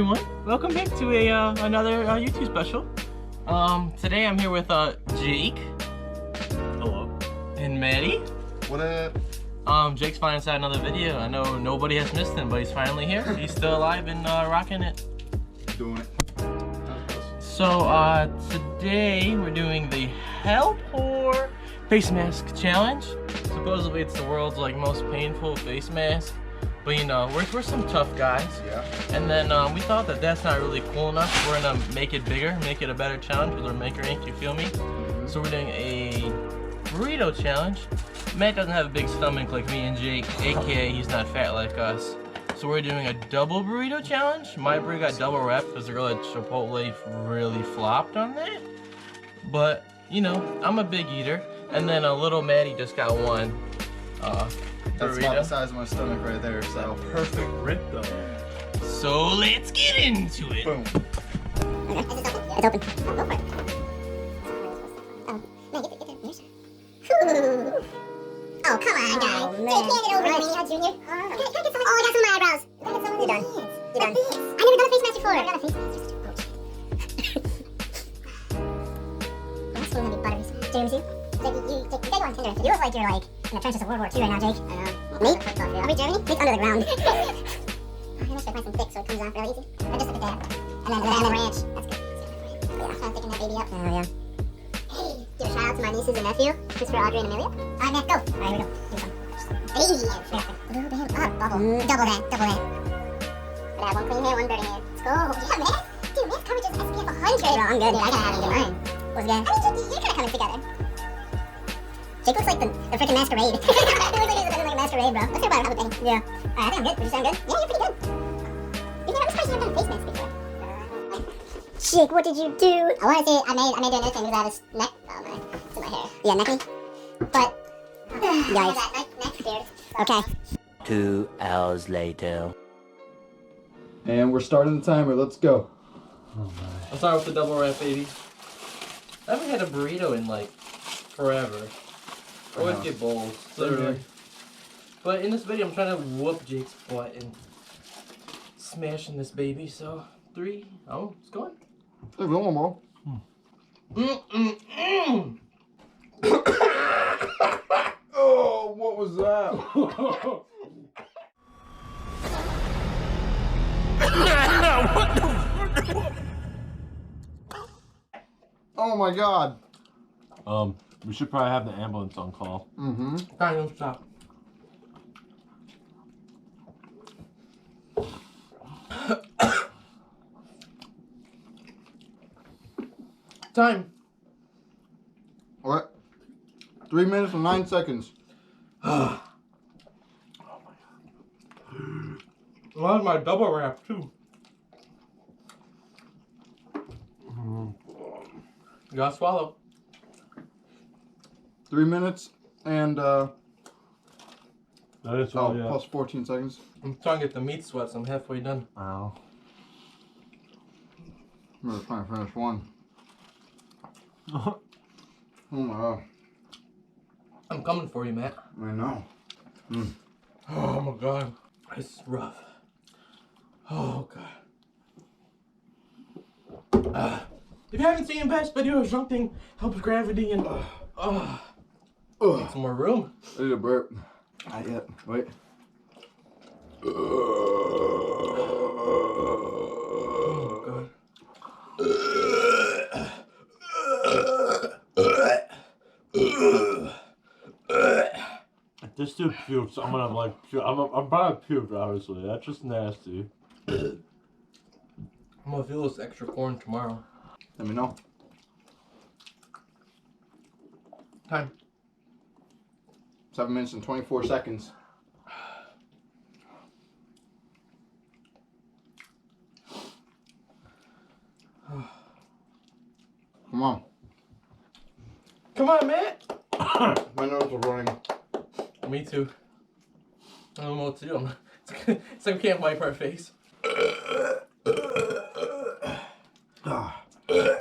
everyone, welcome back to another YouTube special. Today I'm here with Jake. Hello. And Maddie. What up? Jake's finally inside another video. I know nobody has missed him, but he's finally here. He's still alive and rocking it. Doing it. So today we're doing the Hell-Pore face mask challenge. Supposedly it's the world's most painful face mask. But you know, we're some tough guys. Yeah. And then we thought that that's not really cool enough. We're gonna make it bigger, make it a better challenge with our Maker Ink, you feel me? So we're doing a burrito challenge. Matt doesn't have a big stomach like me and Jake, aka he's not fat like us. So we're doing a double burrito challenge. My burrito got double wrapped because the girl at Chipotle really flopped on that. But, you know, I'm a big eater. And then a little Maddie just got one. That's about the size of my stomach right there, so. Perfect rip though. So let's get into it. Boom. Okay. It's open. Oh, go for it. Oh, man, get the Oh, come on, guys. Oh, man. Jake, hand it over to me, Junior. Can I get some? Oh, I got some of my eyebrows. You're done. You're done. I never done a face mask before. I've done a face mask. That's still gonna be buttery. James, you? Jake, you got on Tinder. You look like you're in the trenches of World War II right now, Jake. I know. Me? Are we Germany? Meat's under the ground. I must find some thick so it comes off really easy. I just look at that. And then ranch. That's good. Yeah, I'm trying to thicken that baby up. Oh, yeah. Hey, give a shout out to my nieces and nephew. This is for Audrey and Amelia. Alright, Matt, go. Alright, here we go. Hey, a little bit up, bubble. Double that. But I have one clean hand, one dirty hand. Let's go. Yeah, man. Dude, Matt's coverage is SPF 100. Bro, I'm good. Dude, I gotta have it in mine. What's good? I mean, you're kind of coming together. Jake looks like the freaking masquerade. He looks like a masquerade, bro. Let's hear about it. Yeah. I think I'm good. Would you sound good? Yeah, you're pretty good. I'm surprised you haven't done a face mask before. Jake, what did you do? I want to say I may do another thing because I have this neck. Oh my, it's in my hair. Yeah, neck. But guys, neck beard. Okay. 2 hours later. And we're starting the timer. Let's go. Oh my. I'll start with the double wrap, baby. I haven't had a burrito in forever. I always get bowls, literally. But in this video, I'm trying to whoop Jake's butt and smashing this baby. So 3, oh, it's going. Hey, one more. Oh, what was that? What the? Oh my God. We should probably have the ambulance on call. Mm-hmm. Time, don't stop. Time. What? 3 minutes and 9 seconds. Oh my God. Well, that's my double wrap too. You gotta swallow. 3 minutes and That is all, yeah. plus 14 seconds. I'm trying to get the meat sweats. I'm halfway done. Wow. I'm really trying to finish one. Oh my God. I'm coming for you, Matt. I know. Oh my God. It's rough. Oh God. If you haven't seen past videos, something helps gravity and need some more room. I need a burp. Not yet. Wait. Oh God. If this dude pukes, I'm gonna puke. I'm about to puke, obviously. That's just nasty. I'm gonna feel this extra corn tomorrow. Let me know. Time. 7 minutes and 24 seconds. Come on. Come on, Matt. My nose is running. Me too. I don't know what to do. It's like we can't wipe our face.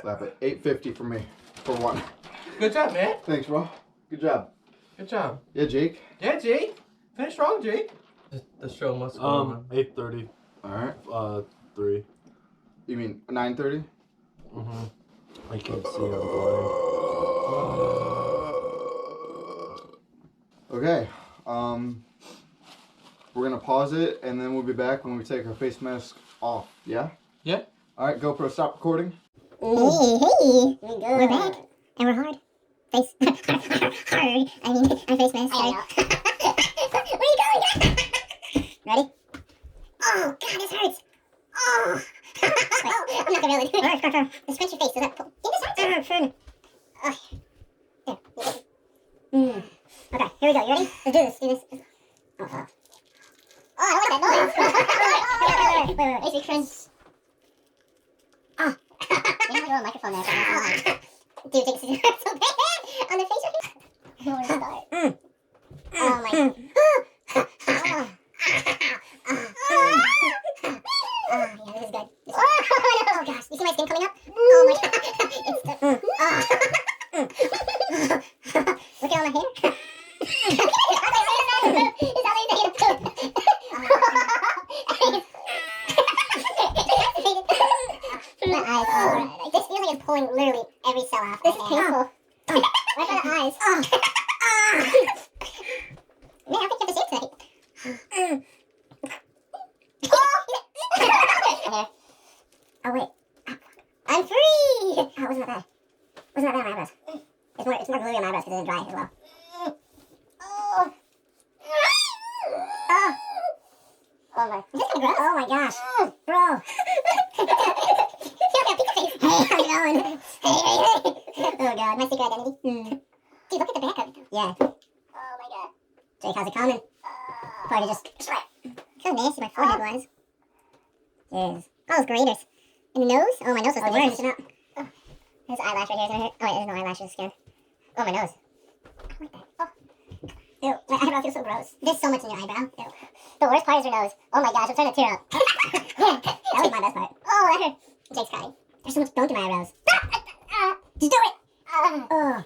Slap it. 850 for me. For one. Good job, Matt. Thanks, bro. Good job. Good job. Yeah, Jake. Yeah, Jake. Finish strong, Jake. The show must go on. 8:30. All right. 3. You mean 9:30? I can't see. I'm blind. Okay. We're gonna pause it, and then we'll be back when we take our face mask off. Yeah. Yeah. All right, GoPro, stop recording. Hey, hey. We're back. And we're hard. Face. hard. I mean, I'm face mask. Sorry. Where are you going? Ready? Oh, God, this hurts. Oh. Wait, I'm not gonna really do it. Just scrunch your face. Does that pull? Yeah, this hurts. Oh. There. Okay, here we go. You ready? Let's do this. Do this. Oh, fuck. Oh, I like that noise. Wait. Basically, crunch. Oh. You have a little microphone there. Dude, this is so bad on the face right here. I don't want to start. Oh my. Yeah, this is good. Oh gosh, you see my skin coming up? Oh my god. It's the. Look at all my hair. My eyes, alright. This feels like it's pulling literally every cell off. This is painful. Right by the eyes. Man, I think you have to shave tonight. Oh wait. I'm free! Oh, it wasn't that bad. Wasn't that bad on my eyebrows. It's more gluey on my eyebrows because it didn't dry as well. Oh my. Is this gonna gross? Oh my gosh. Bro. Hey, how's it going? Hey. Oh god, my secret identity. Dude, look at the back of it. Yeah. Oh my god. Jake, how's it coming? Probably just sweat. Look how nasty my forehead was. Jeez. Oh, those graters. And the nose? Oh, my nose was the worst. There's eyelash right here. Is it hurt? Oh wait, there's no eyelashes. Skin. Oh, my nose. I like that. Oh. Ew, my eyebrow feels so gross. There's so much in your eyebrow. Ew. The worst part is your nose. Oh my gosh, I'm starting to tear up. That was my best part. Oh, that hurt. Jake's crying. There's so much gunk in my eyebrows. Just do it! I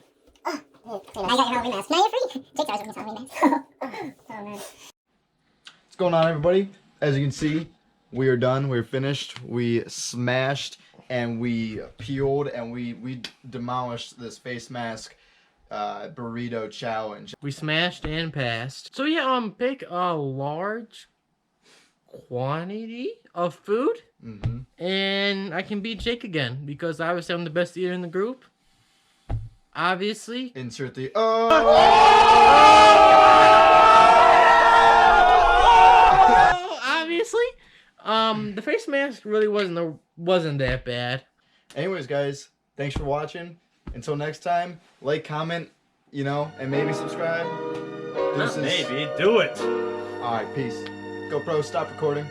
got your Halloween mask. Now you're free. Jake's always wearing his Halloween mask. Oh man. What's going on, everybody? As you can see, we are done. We're finished. We smashed and we peeled and we demolished this face mask burrito challenge. We smashed and passed. So yeah, pick a large quantity of food, and I can beat Jake again because obviously I'm the best eater in the group. Obviously. Insert the obviously. The face mask really wasn't that bad. Anyways, guys, thanks for watching. Until next time, like, comment, and maybe subscribe. Maybe do it. All right, peace. GoPro, stop recording.